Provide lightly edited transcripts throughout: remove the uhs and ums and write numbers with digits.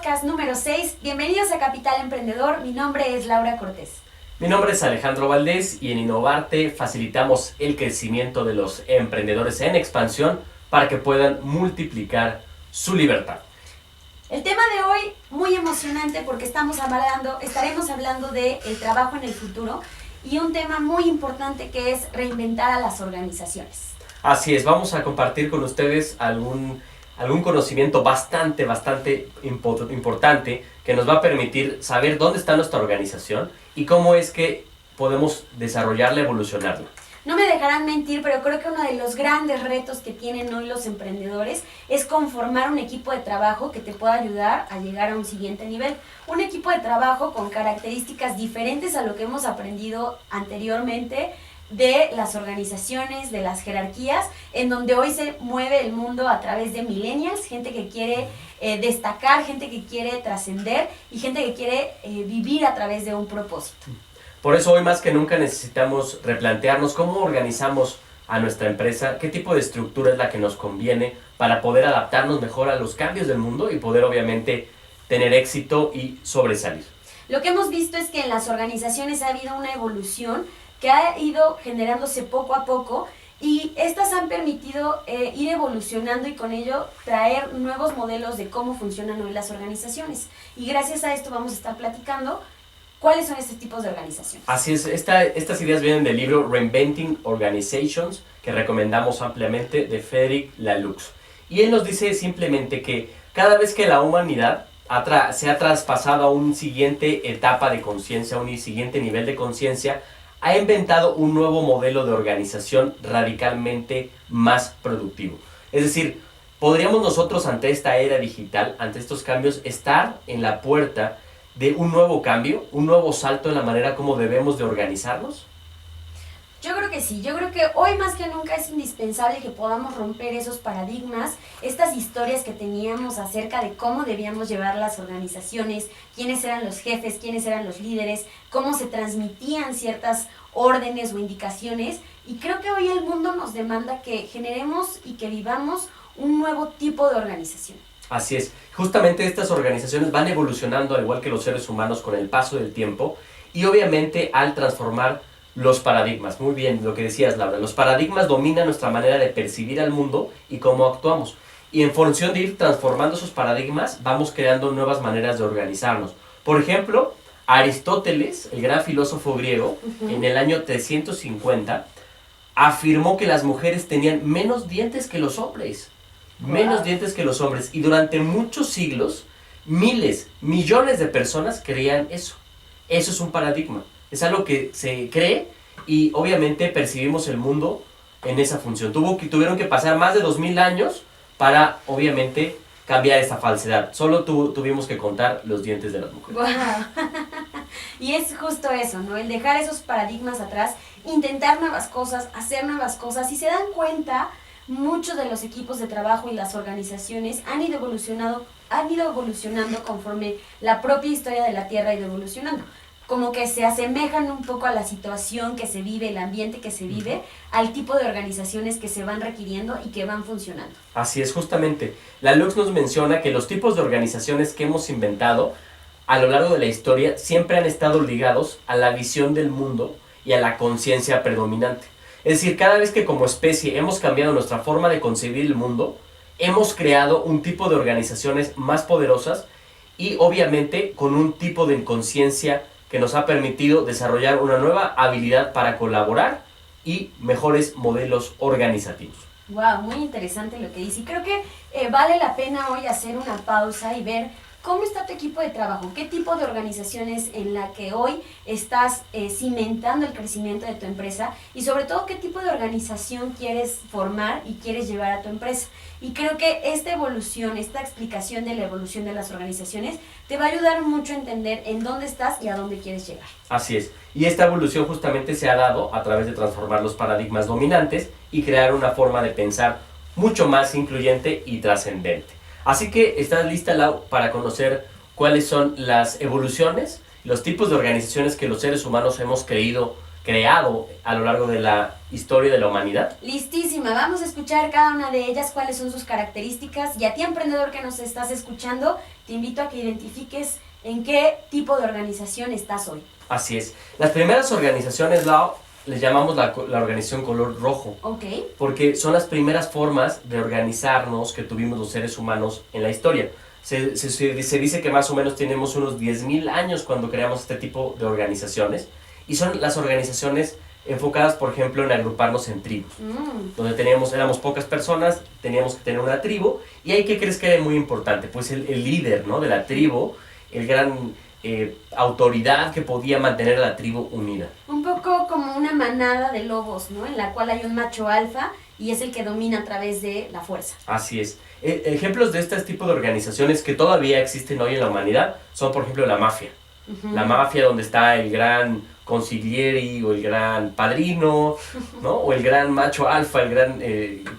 podcast número 6. Bienvenidos a Capital Emprendedor. Mi nombre es Laura Cortés. Mi nombre es Alejandro Valdés y en Innovarte facilitamos el crecimiento de los emprendedores en expansión para que puedan multiplicar su libertad. El tema de hoy muy emocionante porque estaremos hablando de el trabajo en el futuro y un tema muy importante que es reinventar a las organizaciones. Así es, vamos a compartir con ustedes algún conocimiento bastante importante que nos va a permitir saber dónde está nuestra organización y cómo es que podemos desarrollarla, evolucionarla. No me dejarán mentir, pero creo que uno de los grandes retos que tienen hoy los emprendedores es conformar un equipo de trabajo que te pueda ayudar a llegar a un siguiente nivel. Un equipo de trabajo con características diferentes a lo que hemos aprendido anteriormente de las organizaciones, de las jerarquías, en donde hoy se mueve el mundo a través de millennials, gente que quiere destacar, gente que quiere trascender y gente que quiere vivir a través de un propósito. Por eso hoy más que nunca necesitamos replantearnos cómo organizamos a nuestra empresa, qué tipo de estructura es la que nos conviene para poder adaptarnos mejor a los cambios del mundo y poder obviamente tener éxito y sobresalir. Lo que hemos visto es que en las organizaciones ha habido una evolución que ha ido generándose poco a poco y estas han permitido ir evolucionando y con ello traer nuevos modelos de cómo funcionan hoy las organizaciones. Y gracias a esto vamos a estar platicando cuáles son estos tipos de organizaciones. Así es, estas ideas vienen del libro Reinventing Organizations, que recomendamos ampliamente, de Frederic Laloux. Y él nos dice simplemente que cada vez que la humanidad se ha traspasado a una siguiente etapa de conciencia, a un siguiente nivel de conciencia, ha inventado un nuevo modelo de organización radicalmente más productivo. Es decir, podríamos nosotros ante esta era digital, ante estos cambios, estar en la puerta de un nuevo cambio, un nuevo salto en la manera como debemos de organizarnos. Yo creo que sí, yo creo que hoy más que nunca es indispensable que podamos romper esos paradigmas, estas historias que teníamos acerca de cómo debíamos llevar las organizaciones, quiénes eran los jefes, quiénes eran los líderes, cómo se transmitían ciertas órdenes o indicaciones, y creo que hoy el mundo nos demanda que generemos y que vivamos un nuevo tipo de organización. Así es, justamente estas organizaciones van evolucionando al igual que los seres humanos con el paso del tiempo y obviamente al transformar los paradigmas. Muy bien, lo que decías, Laura, los paradigmas dominan nuestra manera de percibir al mundo y cómo actuamos. Y en función de ir transformando esos paradigmas, vamos creando nuevas maneras de organizarnos. Por ejemplo, Aristóteles, el gran filósofo griego, en el año 350, afirmó que las mujeres tenían menos dientes que los hombres. Menos dientes que los hombres. Y durante muchos siglos, miles, millones de personas creían eso. Eso es un paradigma. Es algo que se cree y obviamente percibimos el mundo en esa función. Tuvieron que pasar más de 2000 años para obviamente cambiar esta falsedad. Solo tuvimos que contar los dientes de las mujeres. Wow. Y es justo eso, ¿no? El dejar esos paradigmas atrás, intentar nuevas cosas, hacer nuevas cosas. Si se dan cuenta, muchos de los equipos de trabajo y las organizaciones han ido evolucionando conforme la propia historia de la Tierra ha ido evolucionando. Como que se asemejan un poco a la situación que se vive, el ambiente que se vive, al tipo de organizaciones que se van requiriendo y que van funcionando. Así es, justamente. Laloux nos menciona que los tipos de organizaciones que hemos inventado a lo largo de la historia siempre han estado ligados a la visión del mundo y a la conciencia predominante. Es decir, cada vez que como especie hemos cambiado nuestra forma de concebir el mundo, hemos creado un tipo de organizaciones más poderosas y obviamente con un tipo de conciencia que nos ha permitido desarrollar una nueva habilidad para colaborar y mejores modelos organizativos. Wow, muy interesante lo que dice. Y creo que vale la pena hoy hacer una pausa y ver cómo está tu equipo de trabajo, qué tipo de organización es en la que hoy estás cimentando el crecimiento de tu empresa y sobre todo qué tipo de organización quieres formar y quieres llevar a tu empresa. Y creo que esta evolución, esta explicación de la evolución de las organizaciones te va a ayudar mucho a entender en dónde estás y a dónde quieres llegar. Así es. Y esta evolución justamente se ha dado a través de transformar los paradigmas dominantes y crear una forma de pensar mucho más incluyente y trascendente. Así que, ¿estás lista, Lau, para conocer cuáles son las evoluciones, los tipos de organizaciones que los seres humanos hemos creído creado a lo largo de la historia de la humanidad? Listísima, vamos a escuchar cada una de ellas, cuáles son sus características. Y a ti, emprendedor que nos estás escuchando, te invito a que identifiques en qué tipo de organización estás hoy. Así es. Las primeras organizaciones, Lau, les llamamos la organización color rojo. Ok. Porque son las primeras formas de organizarnos que tuvimos los seres humanos en la historia. Se dice que más o menos tenemos unos 10.000 años cuando creamos este tipo de organizaciones. Y son las organizaciones enfocadas, por ejemplo, en agruparnos en tribus. Donde éramos pocas personas, teníamos que tener una tribu. ¿Y ahí qué crees que era muy importante? Pues el líder, ¿no?, de la tribu, el gran autoridad que podía mantener a la tribu unida. Un poco como una manada de lobos, ¿no? En la cual hay un macho alfa y es el que domina a través de la fuerza. Así es. Ejemplos de este tipo de organizaciones que todavía existen hoy en la humanidad son, por ejemplo, la mafia. La mafia, donde está el gran consiglieri o el gran padrino, ¿no?, o el gran macho alfa, el gran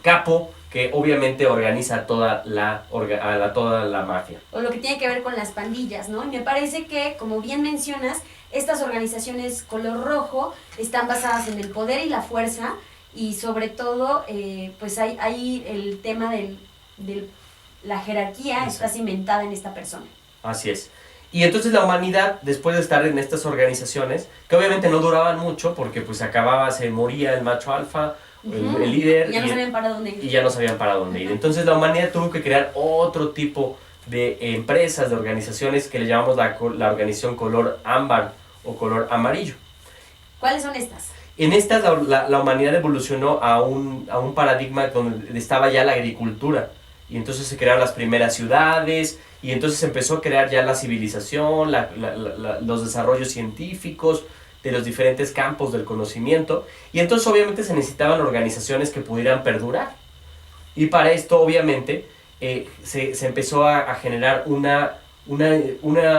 capo, que obviamente organiza toda la mafia. O lo que tiene que ver con las pandillas, ¿no? Y me parece que, como bien mencionas, estas organizaciones color rojo están basadas en el poder y la fuerza, y sobre todo, pues hay el tema de la jerarquía está cimentada en esta persona. Así es. Y entonces la humanidad, después de estar en estas organizaciones, que obviamente no duraban mucho, porque pues se moría el macho alfa, el líder, y ya no sabían para dónde ir. Y ya no sabían para dónde ir. Entonces la humanidad tuvo que crear otro tipo de empresas, de organizaciones, que le llamamos la organización color ámbar o color amarillo. ¿Cuáles son estas? En estas la humanidad evolucionó a un paradigma donde estaba ya la agricultura. Y entonces se crearon las primeras ciudades, y entonces se empezó a crear ya la civilización, los desarrollos científicos de los diferentes campos del conocimiento. Y entonces obviamente se necesitaban organizaciones que pudieran perdurar. Y para esto obviamente se empezó a generar una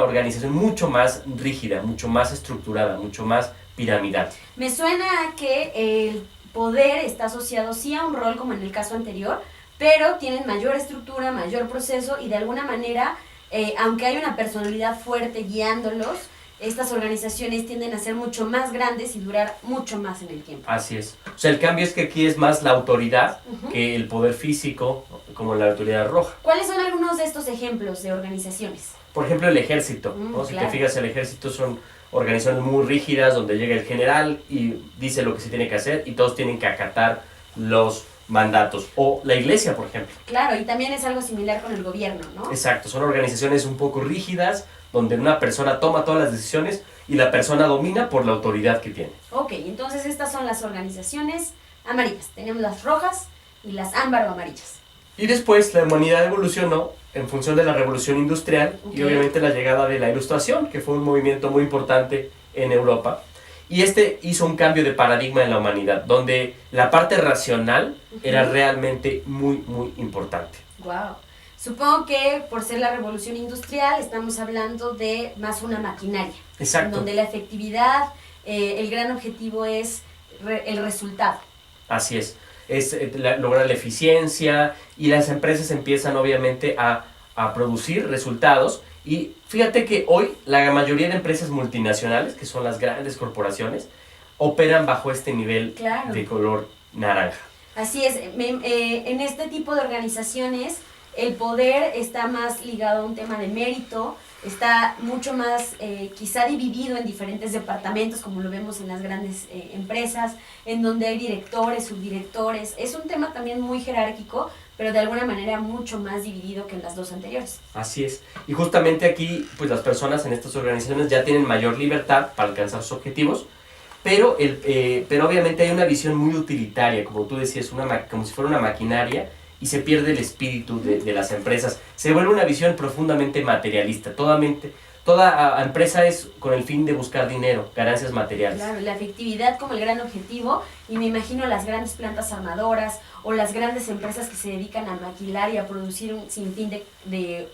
organización mucho más rígida, mucho más estructurada, mucho más piramidal. Me suena a que el poder está asociado sí a un rol como en el caso anterior, pero tienen mayor estructura, mayor proceso, y de alguna manera, aunque hay una personalidad fuerte guiándolos, estas organizaciones tienden a ser mucho más grandes y durar mucho más en el tiempo. Así es. O sea, el cambio es que aquí es más la autoridad que el poder físico, como la autoridad roja. ¿Cuáles son algunos de estos ejemplos de organizaciones? Por ejemplo, el ejército, ¿no? Si claro. te fijas, el ejército son organizaciones muy rígidas, donde llega el general y dice lo que se tiene que hacer, y todos tienen que acatar los mandatos. O la iglesia, por ejemplo. Claro, y también es algo similar con el gobierno, ¿no? Exacto, son organizaciones un poco rígidas, donde una persona toma todas las decisiones y la persona domina por la autoridad que tiene. Ok, entonces estas son las organizaciones amarillas. Tenemos las rojas y las ámbar o amarillas. Y después la humanidad evolucionó en función de la revolución industrial y obviamente la llegada de la ilustración, que fue un movimiento muy importante en Europa. Y este hizo un cambio de paradigma en la humanidad, donde la parte racional era realmente muy, muy importante. Wow. Supongo que por ser la revolución industrial estamos hablando de más una maquinaria. Exacto. Donde la efectividad, el gran objetivo es el resultado. Así es lograr la eficiencia, y las empresas empiezan obviamente a producir resultados. Y fíjate que hoy la mayoría de empresas multinacionales, que son las grandes corporaciones, operan bajo este nivel de color naranja. Así es, en este tipo de organizaciones el poder está más ligado a un tema de mérito, está mucho más quizá dividido en diferentes departamentos, como lo vemos en las grandes empresas, en donde hay directores, subdirectores. Es un tema también muy jerárquico, pero de alguna manera mucho más dividido que en las dos anteriores. Así es. Y justamente aquí, pues las personas en estas organizaciones ya tienen mayor libertad para alcanzar sus objetivos, pero obviamente hay una visión muy utilitaria, como tú decías, como si fuera una maquinaria, y se pierde el espíritu de las empresas. Se vuelve una visión profundamente materialista. Toda empresa es con el fin de buscar dinero, ganancias materiales. Claro, la efectividad como el gran objetivo, y me imagino las grandes plantas armadoras o las grandes empresas que se dedican a maquilar y a producir un sinfín de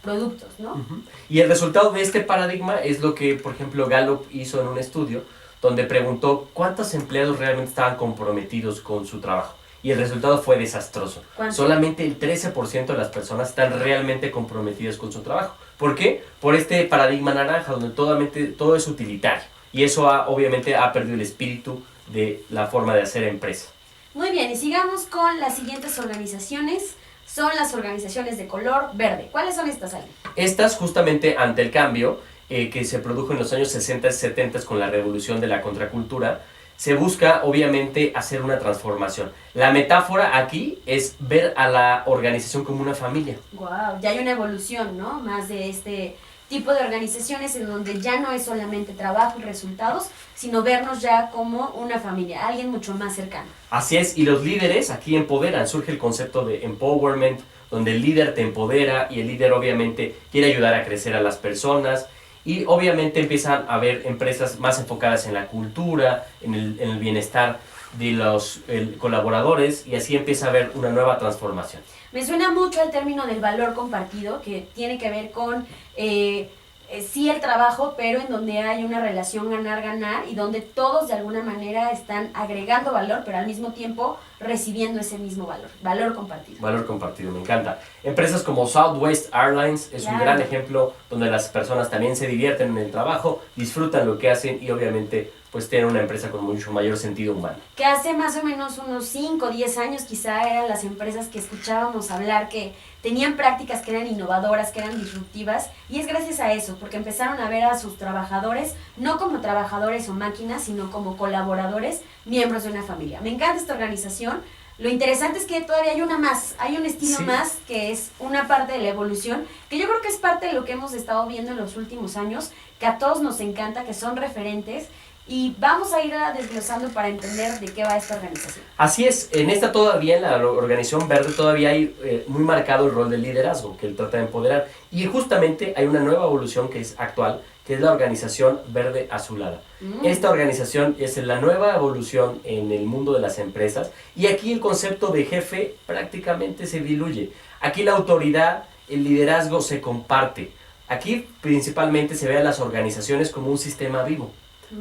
productos, ¿no? Y el resultado de este paradigma es lo que, por ejemplo, Gallup hizo en un estudio, donde preguntó cuántos empleados realmente estaban comprometidos con su trabajo. Y el resultado fue desastroso. ¿Cuánto? Solamente el 13% de las personas están realmente comprometidas con su trabajo. ¿Por qué? Por este paradigma naranja, donde todo es utilitario. y eso obviamente ha perdido el espíritu de la forma de hacer empresa. Muy bien, y sigamos con las siguientes organizaciones. Son las organizaciones de color verde. ¿Cuáles son estas, Ale? Estas justamente ante el cambio que se produjo en los años 60 y 70 con la revolución de la contracultura, se busca obviamente hacer una transformación. La metáfora aquí es ver a la organización como una familia. Wow, ya hay una evolución, ¿no? Más de este tipo de organizaciones en donde ya no es solamente trabajo y resultados, sino vernos ya como una familia, alguien mucho más cercano. Así es, y los líderes aquí empoderan, surge el concepto de empowerment, donde el líder te empodera y el líder obviamente quiere ayudar a crecer a las personas y obviamente empiezan a haber empresas más enfocadas en la cultura, en el bienestar de los colaboradores y así empieza a haber una nueva transformación. Me suena mucho el término del valor compartido, que tiene que ver con sí el trabajo, pero en donde hay una relación ganar-ganar y donde todos de alguna manera están agregando valor, pero al mismo tiempo recibiendo ese mismo valor, valor compartido. Valor compartido, me encanta. Empresas como Southwest Airlines es un gran ejemplo donde las personas también se divierten en el trabajo, disfrutan lo que hacen y obviamente pues tienen una empresa con mucho mayor sentido humano. Que hace más o menos unos 5 o 10 años quizá eran las empresas que escuchábamos hablar que tenían prácticas que eran innovadoras, que eran disruptivas, y es gracias a eso, porque empezaron a ver a sus trabajadores no como trabajadores o máquinas, sino como colaboradores, miembros de una familia. Me encanta esta organización. Lo interesante es que todavía hay una más, hay un estilo más que es una parte de la evolución, que yo creo que es parte de lo que hemos estado viendo en los últimos años, que a todos nos encanta, que son referentes. Y vamos a ir desglosando para entender de qué va esta organización. Así es, en esta todavía, en la organización verde, todavía hay muy marcado el rol del liderazgo, que él trata de empoderar. Y justamente hay una nueva evolución que es actual, que es la organización verde azulada. Esta organización es la nueva evolución en el mundo de las empresas y aquí el concepto de jefe prácticamente se diluye. Aquí la autoridad, el liderazgo se comparte. Aquí principalmente se ve a las organizaciones como un sistema vivo,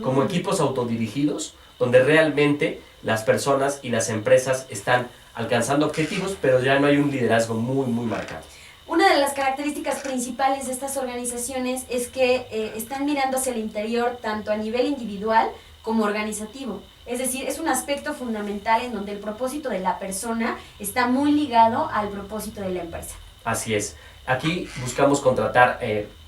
como equipos autodirigidos, donde realmente las personas y las empresas están alcanzando objetivos, pero ya no hay un liderazgo muy, muy marcado. Una de las características principales de estas organizaciones es que están mirando hacia el interior tanto a nivel individual como organizativo. Es decir, es un aspecto fundamental en donde el propósito de la persona está muy ligado al propósito de la empresa. Así es. Aquí buscamos contratar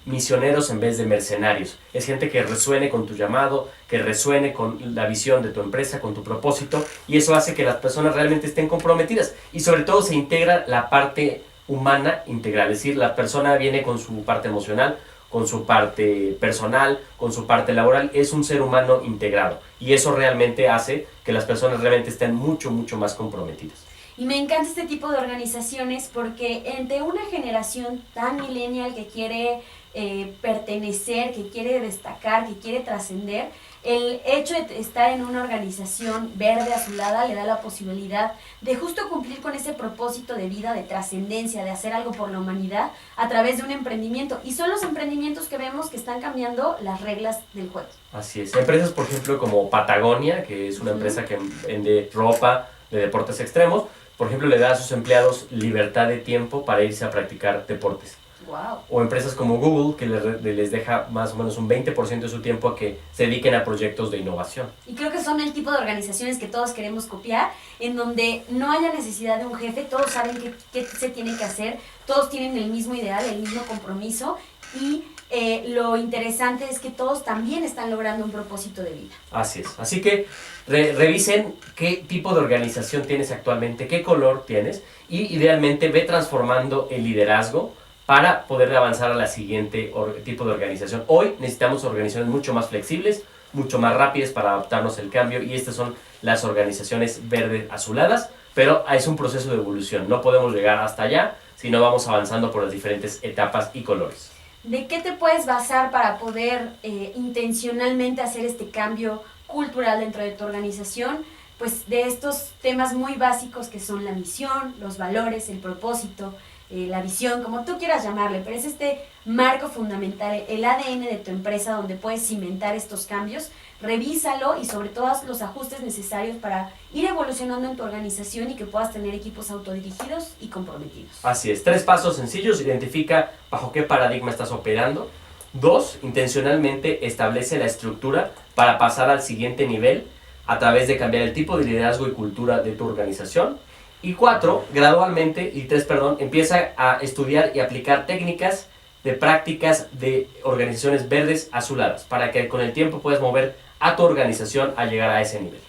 misioneros en vez de mercenarios. Es gente que resuene con tu llamado, que resuene con la visión de tu empresa, con tu propósito, y eso hace que las personas realmente estén comprometidas y sobre todo se integra la parte humana integral, es decir, la persona viene con su parte emocional, con su parte personal, con su parte laboral, es un ser humano integrado y eso realmente hace que las personas realmente estén mucho, mucho más comprometidas. Y me encanta este tipo de organizaciones porque entre una generación tan millennial que quiere pertenecer, que quiere destacar, que quiere trascender, el hecho de estar en una organización verde azulada le da la posibilidad de justo cumplir con ese propósito de vida, de trascendencia, de hacer algo por la humanidad a través de un emprendimiento. Y son los emprendimientos que vemos que están cambiando las reglas del juego. Así es. Empresas, por ejemplo, como Patagonia, que es una empresa que vende ropa de deportes extremos, por ejemplo, le da a sus empleados libertad de tiempo para irse a practicar deportes. Wow. O empresas como Google, que les deja más o menos un 20% de su tiempo a que se dediquen a proyectos de innovación. Y creo que son el tipo de organizaciones que todos queremos copiar, en donde no haya necesidad de un jefe, todos saben qué se tiene que hacer, todos tienen el mismo ideal, el mismo compromiso y lo interesante es que todos también están logrando un propósito de vida. Así es. Así que revisen qué tipo de organización tienes actualmente, qué color tienes y idealmente ve transformando el liderazgo para poder avanzar a la siguiente tipo de organización. Hoy necesitamos organizaciones mucho más flexibles, mucho más rápidas para adaptarnos al cambio y estas son las organizaciones verde azuladas, pero es un proceso de evolución. No podemos llegar hasta allá si no vamos avanzando por las diferentes etapas y colores. ¿De qué te puedes basar para poder intencionalmente hacer este cambio cultural dentro de tu organización? Pues de estos temas muy básicos que son la misión, los valores, el propósito, la visión, como tú quieras llamarle, pero es este marco fundamental, el ADN de tu empresa donde puedes cimentar estos cambios. Revísalo y sobre todo haz los ajustes necesarios para ir evolucionando en tu organización y que puedas tener equipos autodirigidos y comprometidos. Así es, 3 pasos sencillos, identifica bajo qué paradigma estás operando, 2, intencionalmente establece la estructura para pasar al siguiente nivel a través de cambiar el tipo de liderazgo y cultura de tu organización. Y 4, gradualmente, y 3, perdón, empieza a estudiar y aplicar técnicas de prácticas de organizaciones verdes azuladas para que con el tiempo puedas mover a tu organización a llegar a ese nivel.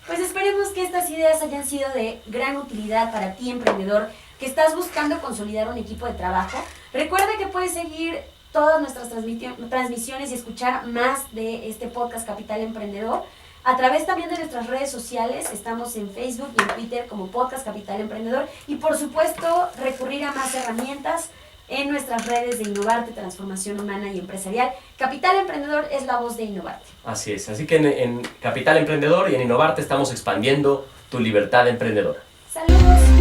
Pues esperemos que estas ideas hayan sido de gran utilidad para ti, emprendedor, que estás buscando consolidar un equipo de trabajo. Recuerda que puedes seguir todas nuestras transmisiones y escuchar más de este podcast Capital Emprendedor a través también de nuestras redes sociales. Estamos en Facebook y en Twitter como Podcast Capital Emprendedor, y por supuesto recurrir a más herramientas en nuestras redes de Innovarte, Transformación Humana y Empresarial. Capital Emprendedor es la voz de Innovarte. Así es, así que en Capital Emprendedor y en Innovarte estamos expandiendo tu libertad emprendedora. Saludos.